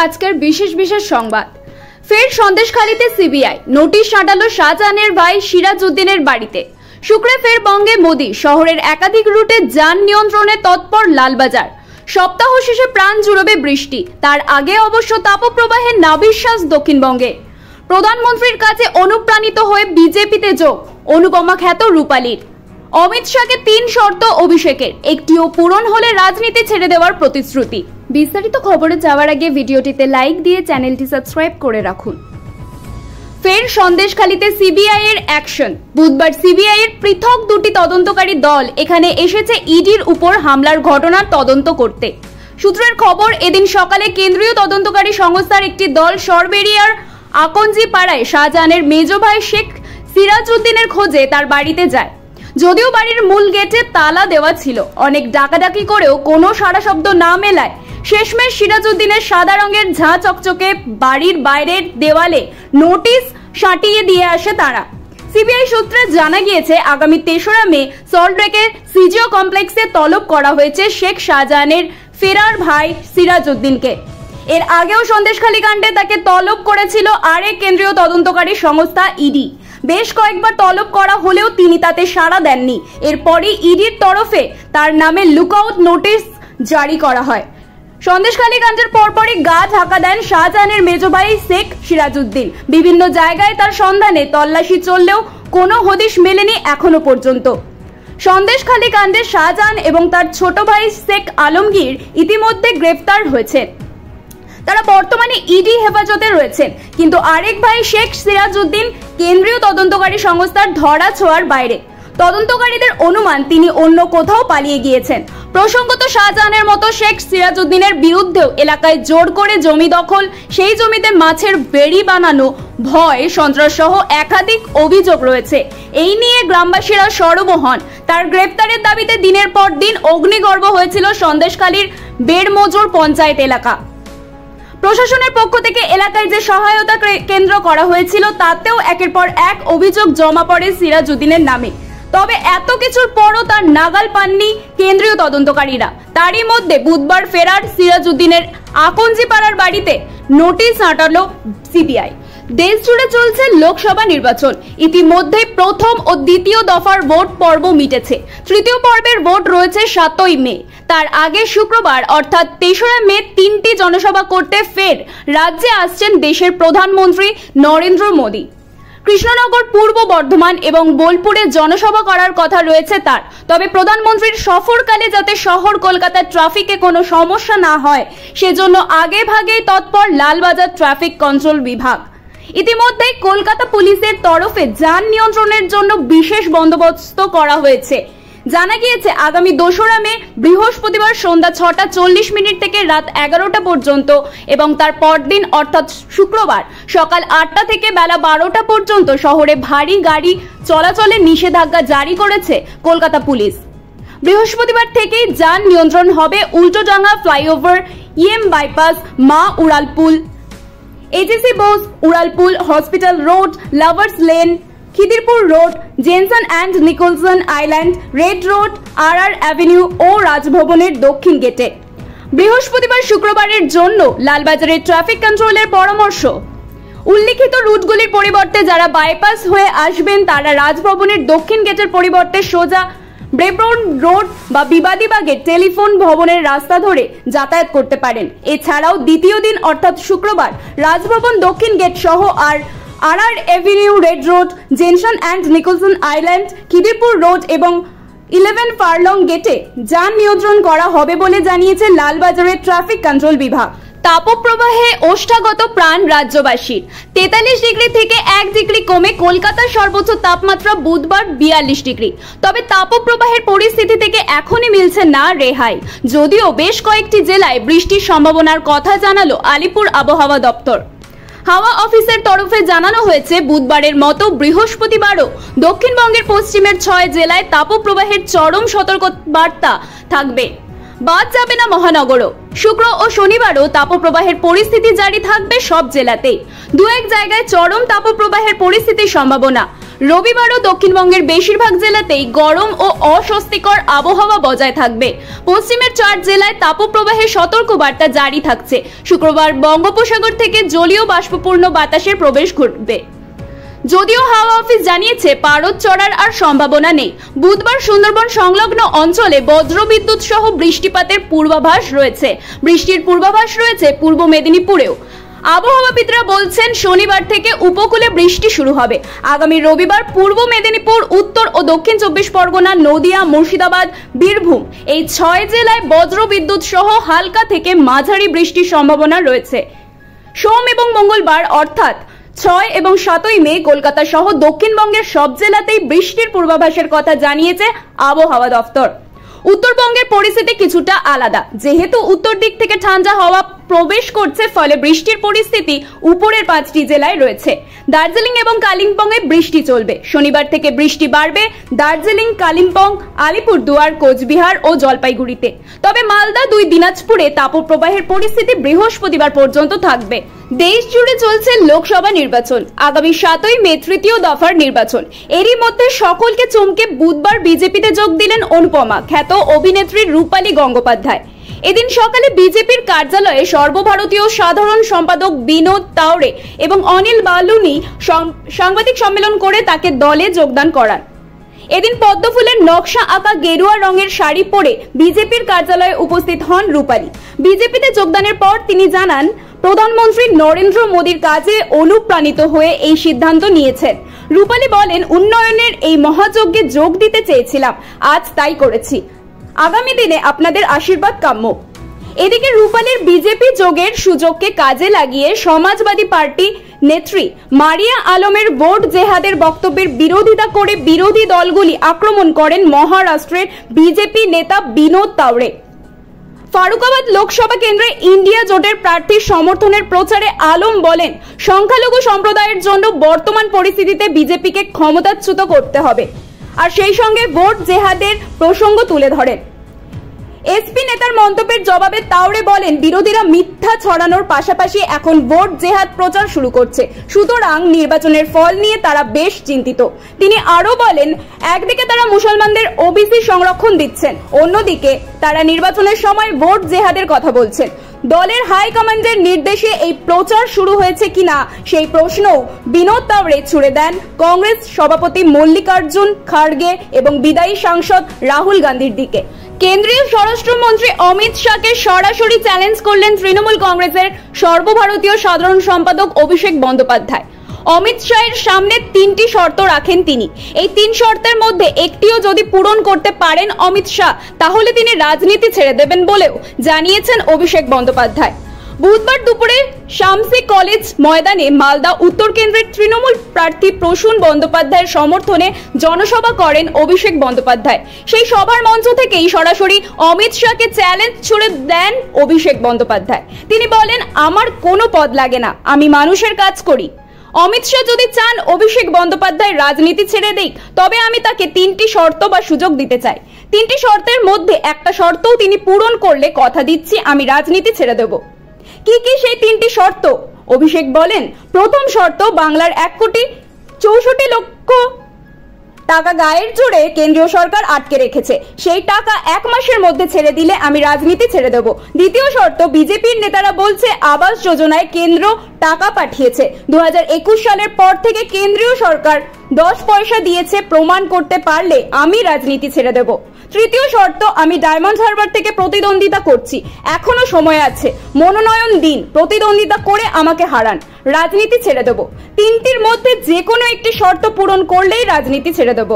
আজকের বিশেষ বিশেষ সংবাদ। ফের সন্দেশখালীতে সিবিআই নোটিশ সাঁটালো শাহজাহানের ভাই সিরাজউদ্দিনের বাড়িতে। শুক্রে ফের বঙ্গে মোদি, শহরের একাধিক রুটে যান নিয়ন্ত্রণে তৎপর লালবাজার। সপ্তাহ শেষে প্রাণ জুড়বে বৃষ্টি, তার আগে অবশ্য তাপপ্রবাহে নাভিশ্বাস দক্ষিণবঙ্গে। প্রধানমন্ত্রীর কাছে অনুপ্রাণিত হয়ে বিজেপিতে যোগ অনুপমা খ্যাত রূপালীর। অমিত শাহকে 3 শর্ত অভিষেকের, একটিও পূরণ হলে রাজনীতি ছেড়ে দেওয়ার প্রতিশ্রুতি। বিস্তারিত খবরে যাওয়ার আগে ভিডিওটিতে লাইক দিয়ে চ্যানেলটি সাবস্ক্রাইব করে রাখুন। ফের সন্দেশখালীতে সিবিআই এর অ্যাকশন। বুধবার সিবিআই এর পৃথক 2টি তদন্তকারী দল এখানে এসেছে ইডির উপর হামলার ঘটনার তদন্ত করতে। সূত্রের খবর, এদিন সকালে কেন্দ্রীয় তদন্তকারী সংস্থার একটি দল সরবেরিয়ার আকঞ্জি পাড়ায় শাহজাহানের মেজ ভাই শেখ সিরাজউদ্দিনের খোঁজে তার বাড়িতে যায়। যদিও বাড়ির মূল গেটে তালা দেওয়া ছিল, অনেক ডাকাডাকি করেও কোনো সাড়া শব্দ না মেলায় শেষমেশ সিরাজউদ্দিনের সাদা রঙের ঝাঁ চকচকে বাড়ির বাইরের দেওয়ালে নোটিশ সাঁটিয়ে দিয়ে আসে তারা। সিবিআই সূত্রে জানা গিয়েছে, আগামী 3রা মে সল্টলেকে সিজিও কমপ্লেক্সে তলব করা হয়েছে শেখ শাহজাহানের ফেরার ভাই সিরাজউদ্দিনকে। এর আগেও সন্দেশখালী কাণ্ডে তাকে তলব করেছিল আরেক কেন্দ্রীয় তদন্তকারী সংস্থা ইডি। বেশ কয়েকবার তলব করা হলেও তিনি তাতে সাড়া দেননি। এরপরই ইডির তরফে তার নামে লুকআউট নোটিশ জারি করা হয়। সন্দেশখালী কাণ্ডের পরপরই গা ঢাকা দেন শাহজাহানের মেজ ভাই শেখ সিরাজউদ্দিন। বিভিন্ন জায়গায় তার সন্ধানে তল্লাশি চললেও কোনো হদিশ মেলেনি এখনো পর্যন্ত। সন্দেশখালী কাণ্ডে শাহজাহান এবং তার ছোট ভাই শেখ আলমগীর ইতিমধ্যে গ্রেফতার হয়েছে। তারা বর্তমানে ইডি হেফাজতে রয়েছেন, কিন্তু আরেক ভাই শেখ সিরাজউদ্দিন কেন্দ্রীয় তদন্তকারী সংস্থার ধরা ছোঁয়ার বাইরে। তদন্তকারীদের অনুমান তিনি অন্য কোথাও পালিয়ে গিয়েছেন। প্রসঙ্গত, শাহজাহানের মতো শেখ সিরাজউদ্দিনের বিরুদ্ধেও এলাকায় জোর করে জমি দখল, সেই জমিতে মাছের বেড়ি বানানো, ভয়, সন্ত্রাস সহ একাধিক অভিযোগ রয়েছে। এই নিয়ে গ্রামবাসীরা সরব হন। তার গ্রেফতারের দাবিতে দিনের পর দিন অগ্নিগর্ভ হয়েছিল সন্দেশখালীর বেড়মজুর পঞ্চায়েত এলাকা। প্রশাসনের পক্ষ থেকে এলাকায় যে সহায়তা কেন্দ্র করা হয়েছিল তাতেও একের পর এক অভিযোগ জমা পড়ে সিরাজউদ্দিনের নামে। তবে এত কিছুর পরও তার নাগাল পাননি কেন্দ্রীয় তদন্তকারীরা। তারই মধ্যে বুধবার ফেরার সিরাজউদ্দিনের আকঞ্জিপাড়ার বাড়িতে নোটিশ সাঁটালো সিবিআই। দেশ জুড়ে চলছে লোকসভা নির্বাচন। ইতিমধ্যে প্রথম ও দ্বিতীয় দফার ভোট পর্ব মিটেছে। তৃতীয় পর্বের ভোট রয়েছে 7ই মে। তার আগে শুক্রবার অর্থাৎ 3রা মে 3টি জনসভা করতে ফের রাজ্যে আসছেন দেশের প্রধানমন্ত্রী নরেন্দ্র মোদি। কৃষ্ণনগর, পূর্ব বর্ধমান এবং বোলপুরে জনসভা করার কথা রয়েছে তার। তবে প্রধানমন্ত্রীর সফরকালে যাতে শহর কলকাতার ট্রাফিকে কোনো সমস্যা না হয়, সেজন্য আগে ভাগেই তৎপর লালবাজার ট্রাফিক কন্ট্রোল বিভাগ। ইতিমধ্যে কলকাতা পুলিশের তরফে যান নিয়ন্ত্রণের জন্য বিশেষ বন্দোবস্ত করা হয়েছে। জানা গিয়েছে, আগামী 2রা মে বৃহস্পতিবার সন্ধ্যা 6:40 থেকে রাত 11টা পর্যন্ত এবং তার পরদিন অর্থাৎ শুক্রবার সকাল 8টা থেকে বেলা 12টা পর্যন্ত শহরে ভারী গাড়ি চলাচলে নিষেধাজ্ঞা জারি করেছে কলকাতা পুলিশ। বৃহস্পতিবার থেকেই যান নিয়ন্ত্রণ হবে Ultadanga flyover, EM bypass, Maa উড়ালপুল, এজিসি বোস, উড়ালপুল, hospital road, lovers lane, Khidirpur road, Jenson and Nicholson island, red road, RR avenue ও রাজভবনের দক্ষিণ গেটে। বৃহস্পতিবার শুক্রবারের জন্য লালবাজারের ট্রাফিক কন্ট্রোলের পরামর্শ। উল্লিখিত রুটগুলির পরিবর্তে যারা বাইপাস হয়ে আসবেন তারা রাজভবনের দক্ষিণ গেটের পরিবর্তে সোজা ব্রেবন রোড বা বিবাদীবাগের টেলিফোন ভবনের রাস্তা ধরে যাতায়াত করতে পারেন। এছাড়াও দ্বিতীয় দিন অর্থাৎ শুক্রবার রাজভবন দক্ষিণ গেট সহ RR avenue, red road, Jenson and Nicholson island, Khidirpur road এবং 11 ফারলং গেটে যান নিয়ন্ত্রণ করা হবে বলে জানিয়েছে লালবাজারের ট্রাফিক কন্ট্রোল বিভাগ। তাপপ্রবাহে ওষ্ঠাগত প্রাণ রাজ্যবাসীর। 43 ডিগ্রি থেকে 1 ডিগ্রি কমে কলকাতার সর্বোচ্চ তাপমাত্রা বুধবার 42 ডিগ্রি। তবে তাপপ্রবাহের পরিস্থিতি থেকে এখনই মিলছে না রেহাই। যদিও বেশ কয়েকটি জেলায় বৃষ্টির সম্ভাবনার কথা জানালো আলিপুর আবহাওয়া দপ্তর। হাওয়া অফিসের তরফে জানানো হয়েছে, বুধবারের মতো বৃহস্পতিবারও দক্ষিণবঙ্গের পশ্চিমের 6 জেলায় তাপপ্রবাহের চরম সতর্কবার্তা থাকবে। বাদ যাবে না মহানগরও। শুক্র ও শনিবারও তাপপ্রবাহের পরিস্থিতি জারি থাকবে সব জেলাতেই। 2-1 জায়গায় চরম তাপপ্রবাহের পরিস্থিতির সম্ভাবনা। রবিবারও দক্ষিণবঙ্গের বেশিরভাগ জেলাতেই গরম ও অস্বস্তিকর আবহাওয়া বজায় থাকবে। পশ্চিমের 4 জেলায় তাপপ্রবাহের সতর্কবার্তা জারি থাকছে। শুক্রবার বঙ্গোপসাগর থেকে জলীয় বাষ্পপূর্ণ বাতাসের প্রবেশ ঘটবে। যদিও হাওয়া অফিস জানিয়েছে পারদ চড়ার আর সম্ভাবনা নেই। বুধবার সুন্দরবন সংলগ্ন অঞ্চলে বজ্রবিদ্যুৎ সহ বৃষ্টিপাতের পূর্বাভাস রয়েছে। বৃষ্টির পূর্বাভাস রয়েছে পূর্ব মেদিনীপুরেও। আবহাওয়াবিদরা বলছেন শনিবার থেকে উপকূলে বৃষ্টি শুরু হবে। আগামী রবিবার পূর্ব মেদিনীপুর, উত্তর ও দক্ষিণ 24 পরগনা, নদিয়া, মুর্শিদাবাদ, বীরভূম এই 6 জেলায় বজ্রবিদ্যুৎ সহ হালকা থেকে মাঝারি বৃষ্টির সম্ভাবনা রয়েছে। সোম এবং মঙ্গলবার অর্থাৎ 6 এবং 7 মে কলকাতা সহ দক্ষিণবঙ্গের সব জেলাতেই বৃষ্টির পূর্বাভাসের কথা জানিয়েছে আবহাওয়া দফতর। উত্তরবঙ্গের পরিস্থিতি কিছুটা আলাদা। যেহেতু উত্তর দিক থেকে ঠান্ডা হাওয়া প্রবেশ করছে, ফলে বৃষ্টির পরিস্থিতি উপরের 5টি জেলায় রয়েছে। দার্জিলিং এবং কালিম্পংয়ে বৃষ্টি চলবে। শনিবার থেকে বৃষ্টি বাড়বে দার্জিলিং, কালিম্পং, আলিপুরদুয়ার, কোচবিহার ও জলপাইগুড়িতে। তবে মালদা, 2 দিনাজপুরে তাপপ্রবাহের পরিস্থিতি বৃহস্পতিবার পর্যন্ত থাকবে। দেশ জুড়ে চলছে লোকসভা নির্বাচন। আগামী 7 মে তৃতীয় দফার নির্বাচন। এরই মধ্যে সকলকে চমকে বুধবার বিজেপিতে যোগ দিলেন অনুপমা, খ্যাত অভিনেত্রী রূপালী গঙ্গোপাধ্যায়। এদিন সকালে বিজেপির কার্যালয়ে সর্বভারতীয় সাধারণ সম্পাদক বিনোদ তাওড়ে এবং অনিল বালুনি সাংবাদিক সম্মেলন করে তাকে দলে যোগদান করান। এদিন পদ্মফুলের নকশা আঁকা গেরুয়া রঙের শাড়ি পরে বিজেপির কার্যালয়ে উপস্থিত হন রূপালী। বিজেপিতে যোগদানের পর তিনি জানান, প্রধানমন্ত্রী নরেন্দ্র মোদীর কাজে অনুপ্রাণিত হয়ে এই সিদ্ধান্ত নিয়েছেন। রূপালী বলেন, উন্নয়নের এই মহাযজ্ঞে যোগ দিতে চেয়েছিলাম, আজ তাই করেছি। আগামী দিনে আপনাদের আশীর্বাদ কাম্য। এদিকে রূপালীর বিজেপি যোগের সুযোগকে কাজে লাগিয়ে সমাজবাদী পার্টি নেত্রী মারিয়া আলমের ভোট জেহাদের বক্তব্যের বিরোধিতা করে বিরোধী দলগুলি আক্রমণ করেন মহারাষ্ট্রের বিজেপি নেতা বিনোদ তাওড়ে। ফারুকাবাদ লোকসভা কেন্দ্রে ইন্ডিয়া জোটের প্রার্থীর সমর্থনের প্রচারে আলম বলেন, সংখ্যালঘু সম্প্রদায়ের জন্য বর্তমান পরিস্থিতিতে বিজেপিকে ক্ষমতাচ্যুত করতে হবে। আর সেই সঙ্গে ভোট জেহাদের প্রসঙ্গ তুলে ধরেন। এসপি নেতার মন্তব্যের জবাবে তাওড়ে বলেন, বিরোধীরা মিথ্যা ছড়ানোর পাশাপাশি এখন ভোট জেহাদ প্রচার শুরু করছে। সুতরাং নির্বাচনের ফল নিয়ে তারা বেশ চিন্তিত। তিনি আরো বলেন, একদিকে তারা মুসলমানদের ওবিসি সংরক্ষণ দিচ্ছেন, অন্যদিকে তারা নির্বাচনের সময় ভোট জেহাদের কথা বলছেন। দলের হাইকমান্ডের নির্দেশে এই প্রচার শুরু হয়েছে কিনা সেই প্রশ্নও বিনোদ তাওড়ে ছুড়ে দেন কংগ্রেস সভাপতি মল্লিকার্জুন খাড়গে এবং বিদায়ী সাংসদ রাহুল গান্ধীর দিকে। কেন্দ্রীয় স্বরাষ্ট্রমন্ত্রী অমিত শাহকে সরাসরি চ্যালেঞ্জ করলেন তৃণমূল কংগ্রেসের সর্বভারতীয় সাধারণ সম্পাদক অভিষেক বন্দ্যোপাধ্যায়। অমিত শাহের সামনে 3টি শর্ত রাখেন তিনি। এই 3 শর্তের মধ্যে একটিও যদি পূরণ করতে পারেন অমিত শাহ, তাহলে তিনি রাজনীতি ছেড়ে দেবেন বলেও জানিয়েছেন অভিষেক বন্দ্যোপাধ্যায়। বুধবার দুপুরে শামসি কলেজ ময়দানে মালদা উত্তর কেন্দ্রের তৃণমূল প্রার্থী প্রসূন বন্দ্যোপাধ্যায়ের সমর্থনে জনসভা করেন অভিষেক বন্দ্যোপাধ্যায়। সেই সভার মঞ্চ থেকেই সরাসরি অমিত শাহকে চ্যালেঞ্জ ছুড়ে দেন অভিষেক বন্দ্যোপাধ্যায়। তিনি বলেন, আমার কোনো পদ লাগে না, আমি মানুষের কাজ করি। অমিত শাহ যদি চান অভিষেক বন্দ্যোপাধ্যায় রাজনীতি ছেড়ে দেই, তবে আমি তাকে 3টি শর্ত বা সুযোগ দিতে চাই। 3টি শর্তের মধ্যে একটা শর্তও তিনি পূরণ করলে কথা দিচ্ছি আমি রাজনীতি ছেড়ে দেব। কি কি সেই 3টি শর্ত? অভিষেক বলেন, প্রথম শর্ত, বাংলার 1,64,00,000 টাকা গায়ের জোরে কেন্দ্রীয় সরকার আটকে রেখেছে, সেই টাকা 1 মাসের মধ্যে ছেড়ে দিলে আমি রাজনীতি ছেড়ে দেব। দ্বিতীয় শর্ত, বিজেপির নেতারা বলছে আবাস যোজনায় কেন্দ্র টাকা পাঠিয়েছে, 2021 সালের পর থেকে কেন্দ্রীয় সরকার 10 পয়সা দিয়েছে, প্রমাণ করতে পারলে আমি রাজনীতি ছেড়ে দেব। তৃতীয় শর্ত, আমি ডায়মন্ড হারবার থেকে প্রতিদ্বন্দ্বিতা করছি, এখনো সময় আছে, মনোনয়ন দিন, প্রতিদ্বন্দ্বিতা করে আমাকে হারান, রাজনীতি ছেড়ে দেব। 3টির মধ্যে যে কোনো একটি শর্ত পূরণ করলেই রাজনীতি ছেড়ে দেব।